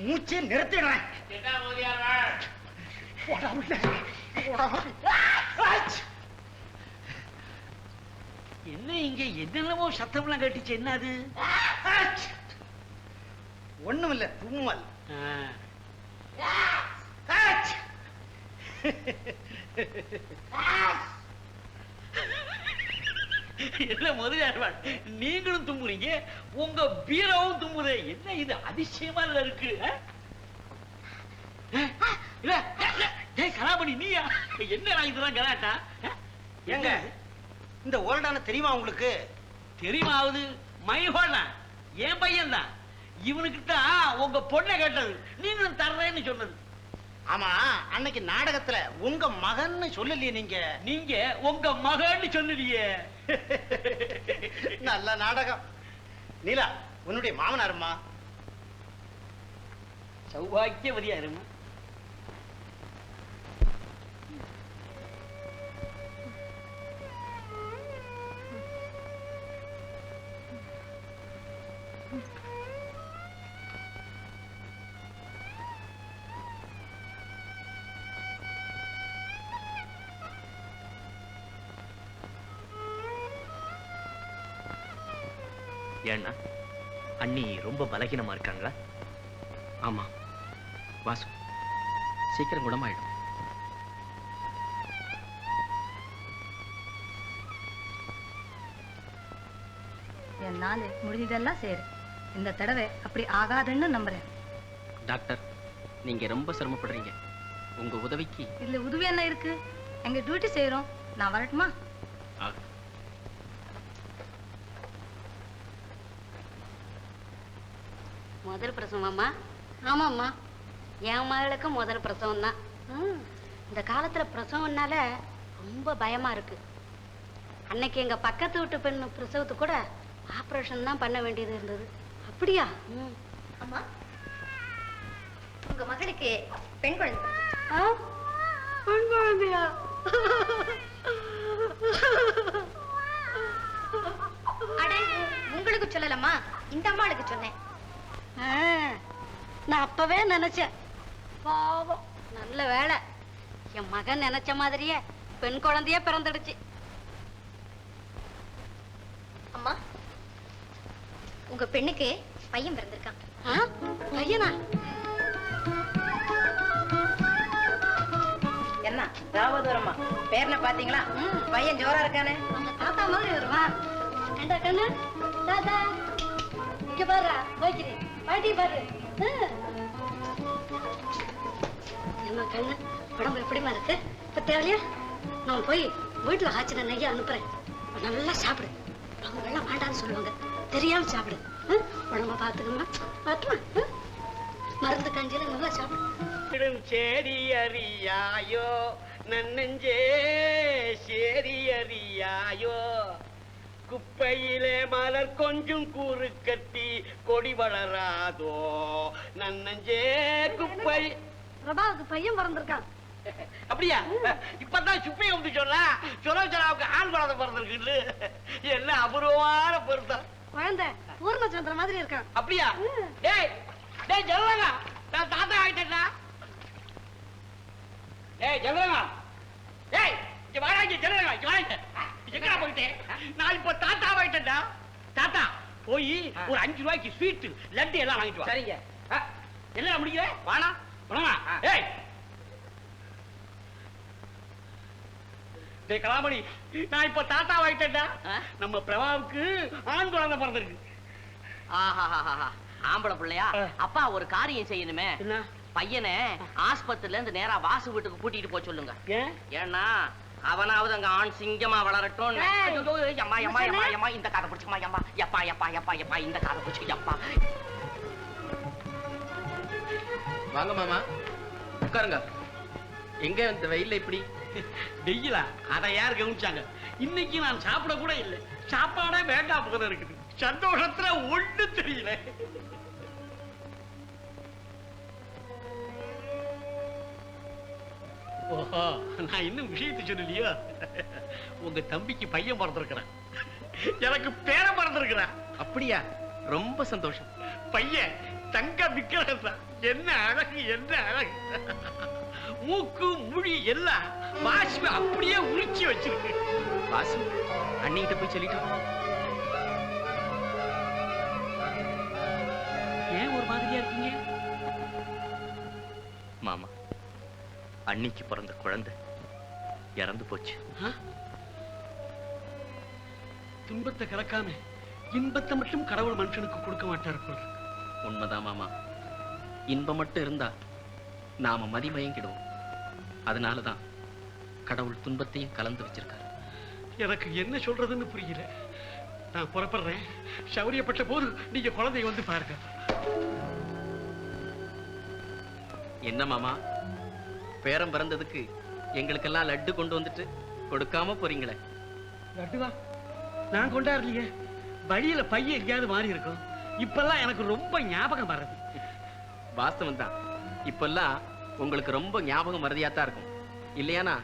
மூச்சு நிறுத்திடுறேன். போடா உள்ள. போடா. என்ன இங்க என்னென்னமோ சத்தம்லாம் கேட்டுச்சு, என்ன அது? ஒண்ணுமில்ல, தும்மல். என்ன முதலியார் நீங்களும் தும்புறீங்க, உங்க பீரவும் தும்புதே, என்ன இது அதிசயமா இருக்கு? கலாபணி நீயா? என்ன இதெல்லாம் கலாட்டா? ஏங்க இந்த ஓல்டான தெரியுமா உங்களுக்கு? தெரியுமாவது மைஹோனா என் பையன் தான். இவனுக்கிட்ட உங்க பொண்ணை கேட்டது, நீங்களும் தர்றேன்னு சொன்னது. ஆமா, அன்னைக்கு நாடகத்துல உங்க மகன்னு சொல்லலையே நீங்க? நீங்க உங்க மகன்னு சொன்னீங்க. நல்ல நாடகம். நீலா, உன்னுடைய மாமனாருமா? சௌபாக்கியவதியா இருமா. ஏன்னா அண்ணி ரொம்ப பலகீனமா இருக்காங்களா? ஆமா வாசு, சீக்கிரம் குணமாயிடும். என்னால முடிஞ்சதெல்லாம் சரி. இந்த தடவை அப்படி ஆகாதுன்னு நம்புறேன். டாக்டர், நீங்க ரொம்ப சிரமப்படுறீங்க. உங்க உதவிக்கு இதுல உதவி என்ன இருக்கு? எங்க டியூட்டி செய்யறோம். நான் வரட்டுமா? முதல் பிரசவமாம்மா? ஆமாம்மா, என் மகளுக்கு முதல் பிரசவம் தான். இந்த காலத்துல பிரசவம்னால ரொம்ப பயமா இருக்கு. அன்னைக்கு எங்க பக்கத்து வீட்டு பெண் பிரசவத்துக்கு கூட ஆபரேஷன் தான் பண்ண வேண்டியது இருந்தது. அப்படியா? அம்மா, உங்க மகளுக்கு பெண் குழந்தை. பெண் குழந்தையா? அடே, உங்களுக்கு சொல்லலம்மா, இந்த அம்மாளுக்கு சொன்னேன். நான் அப்பவே நினைச்சேன். பாவம், நல்ல வேலை என் மகன் நினைச்ச மாதிரியே பெண் குழந்தையே பிறந்துடுச்சு. அம்மா, உங்க பெண்ணுக்கு பையன் பிறந்திருக்கான். பையனா? என்ன ராவதூரம்மா, பேர்ல பாத்தீங்களா? பையன் ஜோரா இருக்கானே. உங்க தாத்தா மாதிரி வருவான். கண்டா கண்ணு தாத்தா, இங்க பாரு, போய்க்கிறேன் பாட்டி பாரு. என்ன கண்ணு, உடம்பு எப்படிமா இருக்கு? இப்ப தேவையா? நான் போய் வீட்டுல ஆச்சின நெய்ய அனுப்புறேன். நல்லா சாப்பிடு. அவங்க எல்லாம் வேண்டான்னு சொல்லுவாங்க, தெரியாம சாப்பிடு. உடம்ப பாத்துக்கமா, பாத்துமா. மருந்து கஞ்சியில நல்லா சாப்பிடு. சேரி அறியாயோ நன்னஞ்சே, சேரி அறியாயோ, குப்பையிலே மலர் கொஞ்சம் கூறு கட்டி கொடி வளராதோ நன்னஞ்சே குப்பை. பிரபாவுக்கு பையன் பிறந்திருக்கான். அப்படியா? இப்பதான் சுப்பையை வந்து சொன்னா சுரோச்சனாவுக்கு ஆண் குழந்தை பிறந்திருக்கு. என்ன அபூர்வமான பொருத்தம். குழந்தை பூர்ணச்சந்திர மாதிரி இருக்கான். அப்படியா? டேய் டேய் ஜெல்லங்க, நான் தாத்தா ஆயிட்டேன்டா. டேய் ஜெல்லங்க, டேய் இங்க வாடா, இங்க ஜெல்லங்க, இங்க வாங்க. எங்கடா போயிட்டேன்? நான் இப்ப தாத்தா ஆயிட்டேன்டா. தாத்தா போய் ஒரு 5 ரூபாய்க்கு ஸ்வீட் லட்டு எல்லாம் வாங்கிட்டு வா. சரிங்க. என்ன முடிக்கிற? வாடா வாடா. ஏய் டேய் கலாமணி, நான் இப்ப தாத்தா ஆயிட்டேன்டா. நம்ம பிரபாவுக்கு ஆண் குழந்தை பிறந்திருக்கு. ஆஹா, ஆம்பளை பிள்ளையா? அப்பா ஒரு காரியம் செய்யணுமே. என்ன? பையனை ஆஸ்பத்திரில இருந்து நேரா வாசு வீட்டுக்கு கூட்டிட்டு போய் சொல்லுங்க. ஏன்னா அவனாவது அங்க ஆண் சிங்கமா வளரட்டும். இந்த காதை பிடிச்சுமா, எம்மா எப்பா எப்பா எப்பா எப்பா இந்த காதை பிடிச்சு எப்பா. வாங்க மாமா, உட்காருங்க. எங்க இந்த வெயில்ல இப்படி? வெயிலா? அதை யார் கவனிச்சாங்க? இன்னைக்கு நான் சாப்பிட கூட இல்லை. சாப்பாடே வேண்டாம் போல இருக்குது. சந்தோஷத்துல ஒண்ணு தெரியல. ஓஹோ, நான் இன்னும் விஷயத்தை சொல்லலையோ. உங்க தம்பிக்கு பையன் பிறந்திருக்கிறேன். எனக்கு பேர மறந்துருக்கிறா. அப்படியா? ரொம்ப சந்தோஷம். பையன் தங்க விக்கிரகம் தான். என்ன அழகு, என்ன அழகு. மூக்கு முழி எல்லாம் வாசி அப்படியே உரிச்சி வச்சிருக்கு. வாசு, அண்ணிகிட்ட போய் சொல்லிட்டு வா. ஏன் ஒரு மாதிரியா இருக்கீங்க? மாமா, அன்னிக்கு பிறந்த குழந்தை இறந்து போச்சு. துன்பத்தை கலக்காம இன்பத்தை மட்டும் கடவுள் மனுஷனுக்கு கொடுக்க மாட்டார். உண்மைதான் மாமா. இன்பம் மட்டும் இருந்தா நாம மதிமயங்கிடுவோம். அதனாலதான் கடவுள் துன்பத்தையும் கலந்து வச்சிருக்காரு. எனக்கு என்ன சொல்றதுன்னு புரியல. நான் புறப்படுறேன். சௌரியப்பட்ட போது நீங்க குழந்தைய வந்து பாருங்க. என்ன மாமா, பேரம் பிறந்ததுக்கு எங்களுக்கெல்லாம் லட்டு கொண்டு வந்துட்டு கொடுக்காம போறீங்களே? லட்டுவா? நான் கொண்டாடலையே. வழியில பையன் எங்கேயாவது மாறி இருக்கும். இப்பெல்லாம் எனக்கு ரொம்ப ஞாபகம் வர்றது. வாஸ்தவம் தான். இப்பெல்லாம் உங்களுக்கு ரொம்ப ஞாபகம் மறதியாத்தான் இருக்கும். இல்லையானா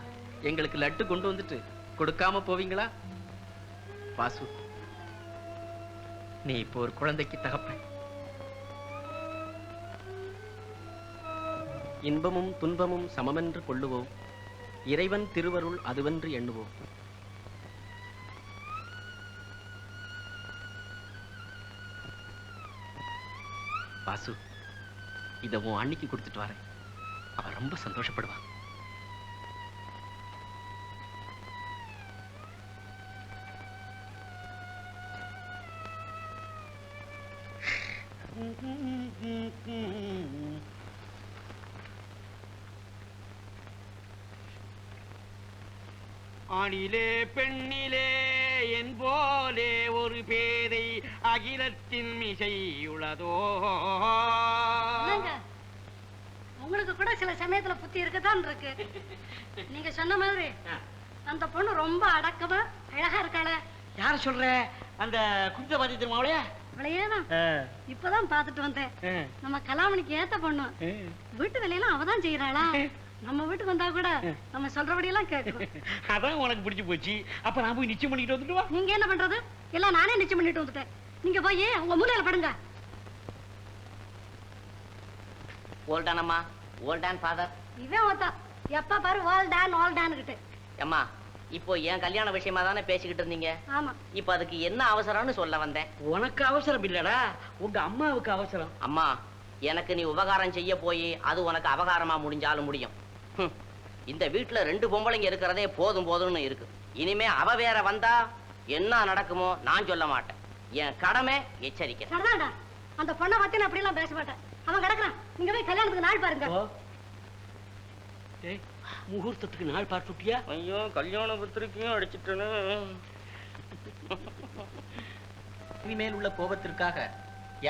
எங்களுக்கு லட்டு கொண்டு வந்துட்டு கொடுக்காம போவீங்களா? வாசு, நீ இப்போ ஒரு குழந்தைக்கு தகப்பன். இன்பமும் துன்பமும் சமமென்று கொள்ளுவோம். இறைவன் திருவருள் அதுவென்று எண்ணுவோம். வாசு, இத உன் அன்னிக்கு கொடுத்துட்டு வரேன். அவ ரொம்ப சந்தோஷப்படுவா. ஆணிலே பெண்ணிலே என் போலே ஒரு பேதை அகிலத்தின் மிசை உளதோ. உங்களுக்கு கூட சில சமயத்துல புத்தி இருக்கத்தான் இருக்கு. நீங்க சொன்ன மாதிரி அந்த பொண்ணு ரொம்ப அடக்கமா அழகா இருக்காளே. யார சொல்ற? அந்த குந்தபாதி திருமாவளையா? அவளையேதான் இப்பதான் பாத்துட்டு வந்தேன். நம்ம கலாமணிக்கு ஏத்த பொண்ணு. வீட்டு வேலையெல்லாம் அவதான் செய்யறாளா? நம்ம வீட்டுக்கு வந்தா கூட நம்ம சொல்றபடி எல்லாம் கேட்கும். அதான் உனக்கு பிடிச்சு போச்சு. அப்ப நான் போய் நிச்சயம் பண்ணிட்டு வந்துட்டு வா. நீங்க என்ன பண்றது? எல்லாம் நானே நிச்சயம் பண்ணிட்டு வந்துட்டேன். நீங்க போய் உங்க மூலையில படுங்க. ஓல்டான் அம்மா, ஓல்டான் ஃபாதர். இவன் ஒருத்தா எப்ப பாரு ஓல்டான் கிட்ட. அம்மா, இப்போ என் கல்யாண விஷயமா தானே பேசிக்கிட்டு இருந்தீங்க? ஆமா. இப்போ அதுக்கு என்ன அவசரம்னு சொல்ல வந்தேன். உனக்கு அவசரம் இல்லடா, உங்க அம்மாவுக்கு அவசரம். அம்மா, எனக்கு நீ உபகாரம் செய்ய போய் அது உனக்கு அபகாரமா முடிஞ்சாலும் முடியும். இந்த வீட்டுல 2 பொம்பளைங்க இருக்கிறதே போதும் போதும்னு இருக்கு. இனிமே அவ வேற வந்தா என்ன நடக்குமோ நான் சொல்ல மாட்டேன். என் கடமை எச்சரிக்கை. சரிதான்டா, அந்த பொண்ணை பத்தி நான் அப்படி எல்லாம் பேச மாட்டேன். அவன் கிடக்குறான். நீங்க போய் கல்யாணத்துக்கு நாள் பாருங்க. முகூர்த்தத்துக்கு நாள் பார்த்துட்டியா? ஐயோ, கல்யாண பத்திரிக்கையும் அடிச்சிட்டேன்னு. இனிமேல் உள்ள கோபத்திற்காக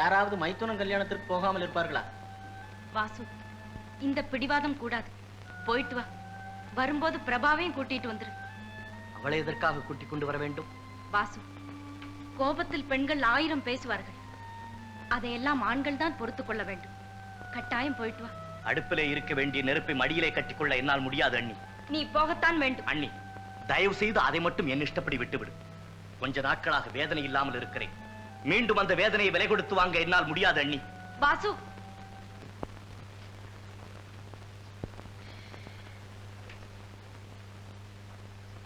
யாராவது மைத்துனம் கல்யாணத்திற்கு போகாமல் இருப்பார்களா? வாசு, இந்த பிடிவாதம் கூடாது. போயிட்டு வா. வரும்போது பிரபாவையும் கூட்டிட்டு வந்துரு. அவளை எதற்காக கூட்டிக் கொண்டு வர வேண்டும்? வாசு, கோபத்தில் பெண்கள் 1000 பேசுவார்கள். அதையெல்லாம் ஆண்கள் தான் பொறுத்துக் கொள்ள வேண்டும். கட்டாயம் போயிட்டு வா. அடுப்பிலே இருக்க வேண்டிய நெருப்பை மடியிலே கட்டிக்கொள்ள என்னால் முடியாது அண்ணி. நீ போகத்தான் வேண்டும். அண்ணி, தயவு செய்து அதை மட்டும் என் இஷ்டப்படி விட்டுவிடு. கொஞ்ச நாட்களாக வேதனை இல்லாமல் இருக்கிறேன். மீண்டும் அந்த வேதனையை விலை கொடுத்து வாங்க என்னால் முடியாது அண்ணி. வாசு,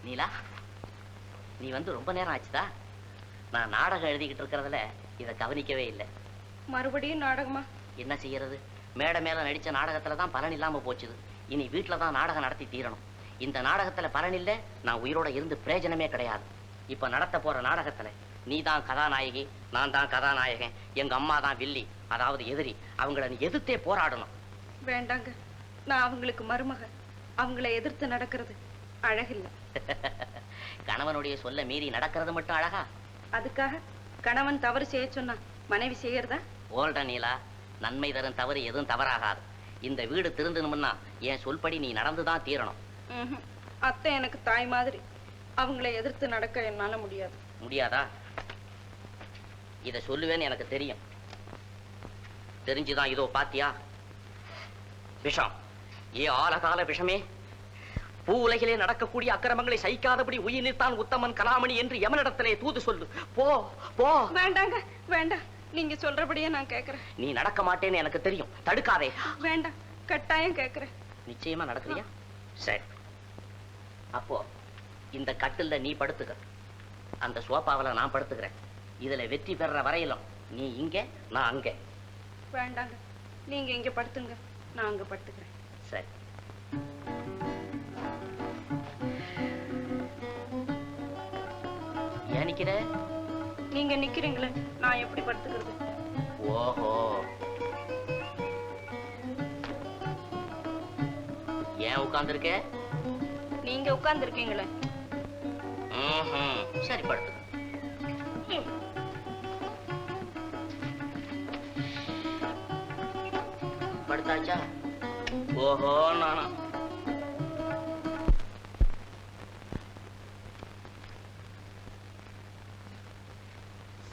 நீலா, நீ வந்து ரொம்ப நேரம் ஆச்சுதா? நான் நாடகம் எழுதிக்கிட்டு இருக்கிறதுல இதை கவனிக்கவே இல்லை. மறுபடியும் நாடகமா? என்ன செய்யறது? மேடை மேல நடிச்ச நாடகத்துல தான் பலன் இல்லாம போச்சுது. இனி வீட்டுல தான் நாடகம் நடத்தி தீரணும். இந்த நாடகத்துல பலன் இல்ல, நான் உயிரோட இருந்து பிரயோஜனமே கிடையாது. இப்ப நடத்த போற நாடகத்துல நீ தான் கதாநாயகி, நான் தான் கதாநாயகன், எங்க அம்மா தான் வில்லி, அதாவது எதிரி. அவங்கள நீ எதிர்த்தே போராடணும். வேண்டாங்க, நான் அவங்களுக்கு மருமக. அவங்கள எதிர்த்து நடக்கிறது அழகில்லை. கணவனுடைய சொல்ல மீறி நடக்கிறது மட்டும் அழகா? அதுக்காக கணவன் தவறு செய்ய சொன்னா மனைவி செய்யறதா? ஓல்ட நீலா, நன்மை தரும் தவறு எதுவும் தவறாகாது. இந்த வீடு திருந்தணும்னா என் சொல்படி நீ நடந்துதான் தீரணும். அத்தை எனக்கு தாய் மாதிரி. அவங்கள எதிர்த்து நடக்க என்னால முடியாது. முடியாதா? இத சொல்லுவேன்னு எனக்கு தெரியும். தெரிஞ்சுதான் இதோ பாத்தியா விஷம். ஏ ஆலகால விஷமே, பூ உலகிலே நடக்கக்கூடிய அக்கிரமங்களை சகிக்காதபடி உயிர் நிற்தான் உத்தமன் கலாமணி என்று எமனிடத்திலே தூது சொல்லு. போ போ. வேண்டாங்க, வேண்டாம். நீங்க சொல்றபடியே நான் கேக்குறேன். நீ நடக்க மாட்டேன்னு எனக்கு தெரியும், தடுக்காதே. வேண்டாம், கட்டாயம் கேக்குறேன். நிச்சயமா நடக்கிறியா? சரி, அப்போ இந்த கட்டில்ல நீ படுத்துக்க, அந்த சோபாவில நான் படுத்துக்கிறேன். இதுல வெற்றி பெற வரையிலும் நீ இங்க, நான் அங்க. வேண்டாங்க, நீங்க இங்க படுத்துங்க, நான் அங்க படுத்துக்கிறேன். சரி. ஏன் நிக்கிற? நீங்க நிக்கிறீங்களே, நான் எப்படி படுத்துக்கிறது? ஓஹோ, ஏன் உட்கார்ந்திருக்க? நீங்க உட்கார்ந்து இருக்கீங்களே. சரி, படுத்து. படுத்தாச்சா? ஓஹோ, நானா?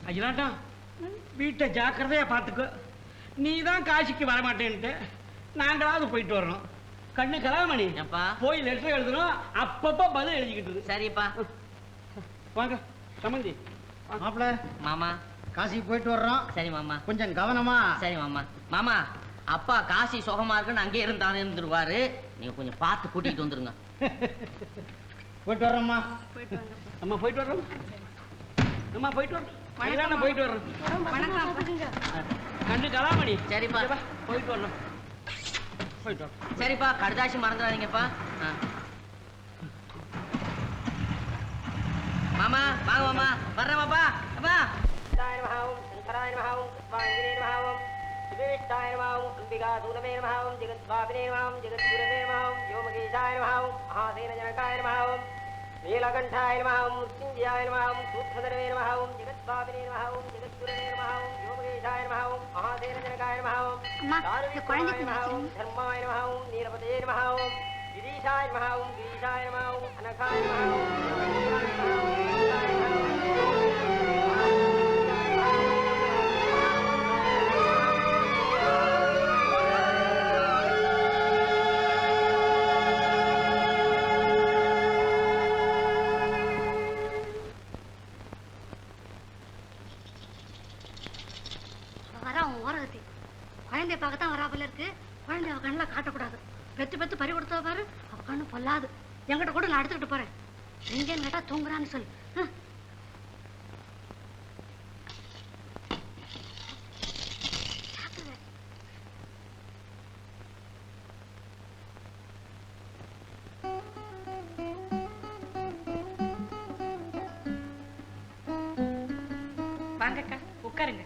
அஜினாட்டம், வீட்டை ஜாக்கிரதையா பார்த்துக்கோ. நீ தான் காசிக்கு வரமாட்டேன்ட்டு நாங்களாவது போயிட்டு வரணும். கண்ணு கலாமணி, போய் லெட்டர் எழுதணும், அப்பப்ப பதில் எழுதிக்கிட்டு. சரிப்பா. வாங்க சம்பந்தி. மாப்பிள, மாமா, காசிக்கு போயிட்டு வர்றோம். சரி மாமா. கொஞ்சம் கவனமா. சரி மாமா. மாமா, அப்பா காசி சுகமா இருக்குன்னு அங்கே இருந்தானே இருந்துருவாரு. நீங்க கொஞ்சம் பார்த்து கூட்டிட்டு வந்துருங்க. போயிட்டு வர்றோம்மா. போயிட்டு வாங்க. அம்மா போயிட்டு வர்றோம். அம்மா போயிட்டு வர்றோம். போயிட்டு வர்றோம். கண்ணு கலாமணி. சரிப்பா, போயிட்டு வரணும். போயிட்டு வரோம். சரிப்பா, கடுதாசி மறந்துடாதீங்கப்பா. மாமா, வாங்க மாமா. வர்றேன்ப்பா. அப்பா. நீலகண்டாய நமஹ, முத்யுஞ்சயாய நமஹ, சூத்ரதரவே நமஹ, ஜெகத்பாபினே நமஹ, ஜெகத்குரவே நமஹ, யோமகேஷாய நமஹ, மகாசேனஜனகாய நமஹ, தாருண்யமாய நமஹ, தர்மாய நமஹ, நீலபதே நமஹ, கிரீஷாய நமஹ, கிரீஷாய நமஹ, அனகாய நமஹ, குழந்தைய பார்க்கத்தான் வராப்புல இருக்கு. குழந்தைய அவ கண்ணில் காட்டக்கூடாது. பெத்து பெத்து பறி கொடுத்தா பாரு, அவ கண்ணு பொல்லாது. என்கிட்ட கூட நான் எடுத்துக்கிட்டு போறேன். எங்கேன்னு கேட்டா தூங்குறான்னு சொல்லு. வாங்கக்கா, உட்காருங்க.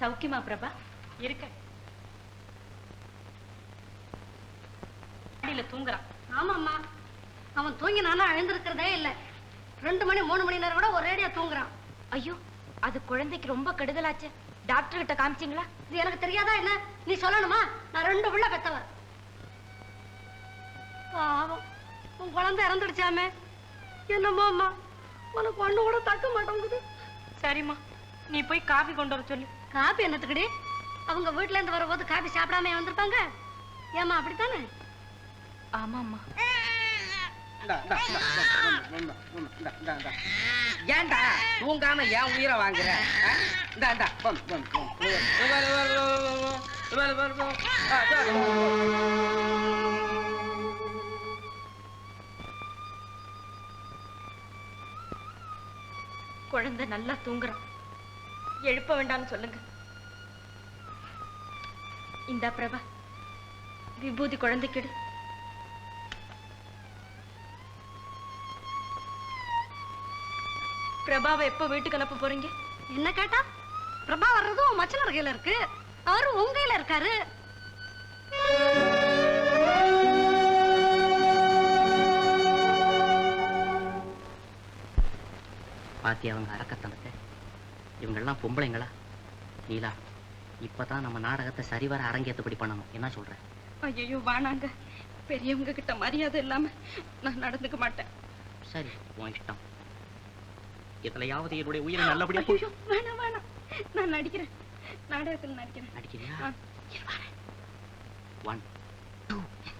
சௌக்கியமா பிரபா? இருக்க. தூங்குறான். ஆமாம்மா, அவன் தூங்கி நானா எழுந்திருக்கிறதே இல்லை. 2 மணி 3 மணி நேரம் கூட ஒரேடியா தூங்குறான். ஐயோ, அது குழந்தைக்கு ரொம்ப கெடுதலாச்சு. டாக்டர் கிட்ட காமிச்சிங்களா? இது எனக்கு தெரியாதா என்ன? நீ சொல்லணுமா? நான் 2 பிள்ளை பெத்தவர். பாவம், உன் குழந்தை இறந்துடுச்சாமே. என்னம்மா அம்மா, உனக்கு ஒண்ணு கூட தக்க மாட்டேங்குது. சரிம்மா, நீ போய் காபி கொண்டு வர சொல்லு. காபி என்னத்துக்குடி? அவங்க வீட்டுல இருந்து வரும்போது காபி சாப்பிடாம வந்திருப்பாங்க. ஏமா அப்படித்தானே? ஆமாம்மா. ஏண்டா தூங்காம ஏன் உயிரை வாங்குற? குழந்தை நல்லா தூங்குறான். எழுப்ப வேண்டாம்னு சொல்லுங்க. இந்த பிரபா, விபூதி குழந்தைக்கிடு. பிரபாவை எப்ப வீட்டுக்கு அனுப்ப போறீங்க? என்ன கேட்டா? பிரபா வர்றதும் மச்சனர் கையில இருக்கு. அவரு உங்க கையில இருக்காரு. பாத்தி அவங்க அரக்கத்தனத்தை. இவங்கெல்லாம் பொம்பளைங்களா? நீலா, இப்பதான் நம்ம நாடகத்தை சரிவர அரங்கேற்றபடி பண்ணணும். என்ன சொல்ற? ஐயோ வானாங்க, பெரியவங்க கிட்ட மரியாதை இல்லாம நான் நடந்துக்க மாட்டேன். சரி, உன் இஷ்டம். எதுலையாவது என்னுடைய உயிரை நல்லபடியா வேணாம் வேணாம், நான் நடிக்கிறேன். நாடகத்தில் நடிக்கிறேன். நடிக்கிறியா? 1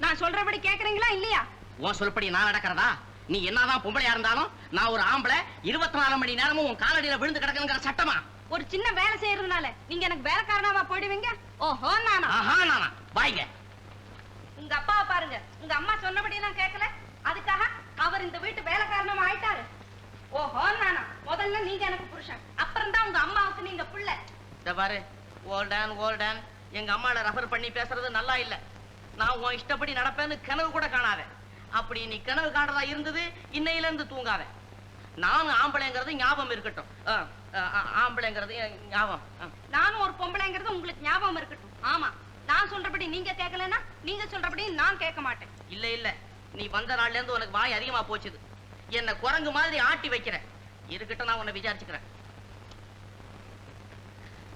நான் சொல்றபடி கேக்குறீங்களா இல்லையா? உன் சொல்படி நான் நடக்கிறதா? நீ என்னதான் பொம்பளையா இருந்தாலும் நான் ஒரு ஆம்பளை 24 மணி நேரமும் உன் காலடியில விழுந்து கிடக்குங்கிற சட்டமா? ஒரு சின்ன வேலை செய்யறதுனால நீங்க எனக்கு வேலைக்காரனாவா போயிடுவீங்க? ஓஹோ நானா? ஆஹா நானா? வாய்ங்க. உங்க அப்பாவை பாருங்க, உங்க அம்மா சொன்னபடி நான் கேட்கல, அதுக்காக அவர் இந்த வீட்டு வேலைக்காரனமா ஆயிட்டாரு. ஓஹோ நானா? முதல்ல நீங்க எனக்கு புருஷன், அப்புறம் தான் உங்க அம்மாவுக்கு நீங்க புள்ள. இந்த பாரு, ஓல்டன் எங்க அம்மால ரெஃபர் பண்ணி பேசுறது நல்லா இல்ல. நான் உன் இஷ்டப்படி நடப்பேன்னு கனவு கூட காணாத. அப்படி நீ கனவு காணதா இருந்தது இன்னையில இருந்து தூங்காத. நானும் ஆம்பளைங்கிறது ஞாபகம் இருக்கட்டும். ஆம்பளைங்கிறது ஞாபகம். நானும் ஒரு பொம்பளைங்கிறது உங்களுக்கு ஞாபகம் இருக்கட்டும். ஆமா, நான் சொல்றபடி நீங்க கேட்கலன்னா நீங்க சொல்றபடி நான் கேட்க மாட்டேன். இல்ல நீ வந்த நாள்ல இருந்து உனக்கு வாய் அதிகமா போச்சுது. என்ன குரங்கு மாதிரி ஆட்டி வைக்கிற. இருக்கட்டும், நான் உன்னை விசாரிச்சுக்கிறேன்.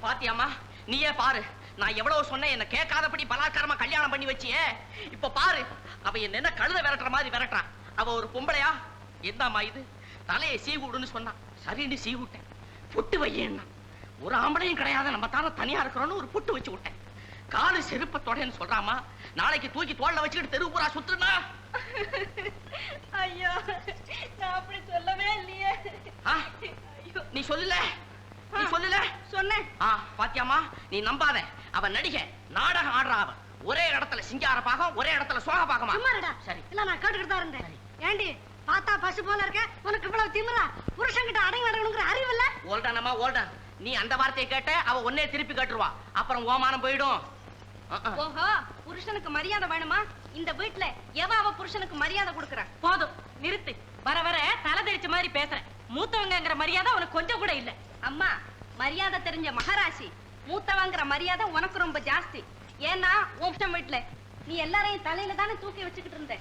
பாத்தியாமா, நீயே பாரு, நான் எவ்வளவு சொன்னேன், என்ன கேட்காதபடி பலாத்காரமா கல்யாணம் பண்ணி வச்சியே. இப்ப பாரு, அவ என்ன கழுத விரட்டுற மாதிரி விரட்டுறான். அவ ஒரு பொம்பளையா? என்னம்மா இது? தலையை சீவுடுன்னு சொன்னான், சரின்னு சீவுட்டேன். புட்டு வையேன்னா ஒரு ஆம்பளையும் கிடையாது, நம்ம தானே தனியா இருக்கிறோன்னு ஒரு புட்டு வச்சு விட்டேன். காலு செருப்பத்தோடன்னு சொல்றாமா, நாளைக்கு தூக்கி தோல்ல வச்சுக்கிட்டு தெருவு பூரா சுத்துனா. ஐயோ, நான் அப்படி சொல்லவே இல்லையே. நீ சொல்லல, நீ சொல்லல. சொன்னேன். பாத்தியாமா, நீ நம்பாத. அவ நடிகை, நாடகம் ஆடுறா. அவ ஒரே இடத்துல சிங்கார பாகம், ஒரே இடத்துல சோக பாகமா. சரி இல்ல, நான் கேட்டுக்கிட்டு தான் இருந்தேன். ஏண்டி பார்த்தா பசு போல இருக்க, உனக்கு இவ்வளவு திமிரா? புருஷன்கிட்ட அடங்கி நடக்கணுங்கிற அறிவு இல்ல? ஓல்டானம்மா ஓல்டன், நீ அந்த வார்த்தையை கேட்ட அவ ஒன்னே திருப்பி கேட்டுருவா. அப்புறம் ஓமானம் போயிடும். ஓஹோ, புருஷனுக்கு மரியாதை வேணுமா? இந்த வீட்டுல எவ புருஷனுக்கு மரியாதை கொடுக்கற? போதும் நிறுத்து. வர வர தலை தெரிச்ச மாதிரி பேசுற. மூத்தவங்கிற மரியாதை உனக்கு கொஞ்சம் கூட இல்ல. அம்மா, மரியாதை தெரிஞ்ச மகாராசி. மூத்தவங்கிற மரியாதை உனக்கு ரொம்ப ஜாஸ்தி. ஏன்னா உன் வீட்டுல நீ எல்லாரையும் தலையில தானே தூக்கி வச்சுக்கிட்டு இருந்த.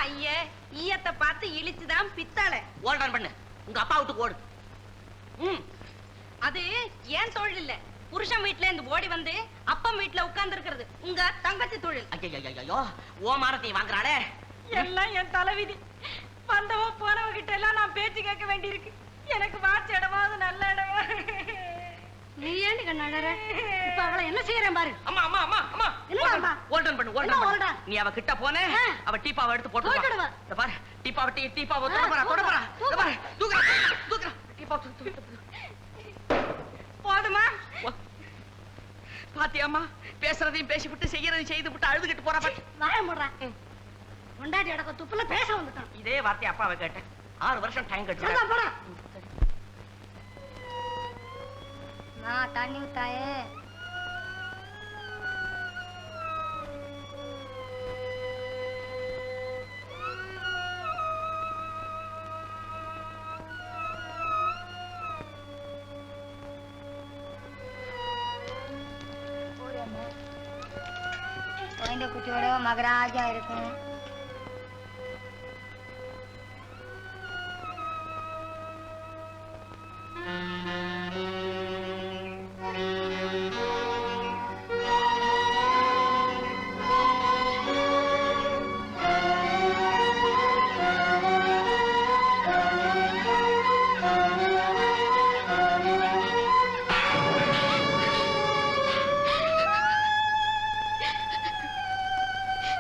ஐயே, ஈயத்தை பார்த்து இழிச்சுதான் பித்தாள. ஓல்டான் பண்ணு, உங்க அப்பா வீட்டுக்கு ஓடு. அது ஏன் தொழில் இல்ல, புருஷன் வீட்டுல இருந்து ஓடி வந்து அப்பம் வீட்டுல உட்கார்ந்து இருக்கிறது உங்க தங்கச்சி தொழில். ஐயோ, ஓமானத்தை வாங்குறாளே. எல்லாம் என் தலைவிதி. வந்தவ போனவ கிட்ட எல்லாம் நான் பேச்சு கேட்க வேண்டியிருக்கு. எனக்கு வாட்ச இடமாவது நல்ல இடமா. நீ ஏண்டி கண்ணாடற? இப்ப அவளை என்ன செய்யறேன் பாரு. அம்மா அம்மா அம்மா அம்மா, என்னம்மா? ஓல்டன் பண்ணு, ஓல்டன் பண்ணு. நீ அவ கிட்ட போனே, அவ டீப்பாவை எடுத்து போட்டுடுவா. இந்த பாரு, டீப்பாவை தொடப்பறா. இந்த பாரு, தூக்குறா. டீப்பாவை போதுமா? பாத்தியாம்மா, பேசுறதையும் பேசிவிட்டு செய்யறதையும் செய்து விட்டு அழுதுகிட்டு போறா. வாய மூடுறா. கொண்டாடி அடக்க துப்புல பேச வந்துட்டான். இதே வார்த்தை அப்பாவை கேட்டேன். 6 வருஷம் டைம் கழிச்சு. நான் தண்ணி ஊத்தாயே. குழந்தை குட்டியோட மகராஜா இருக்கும்.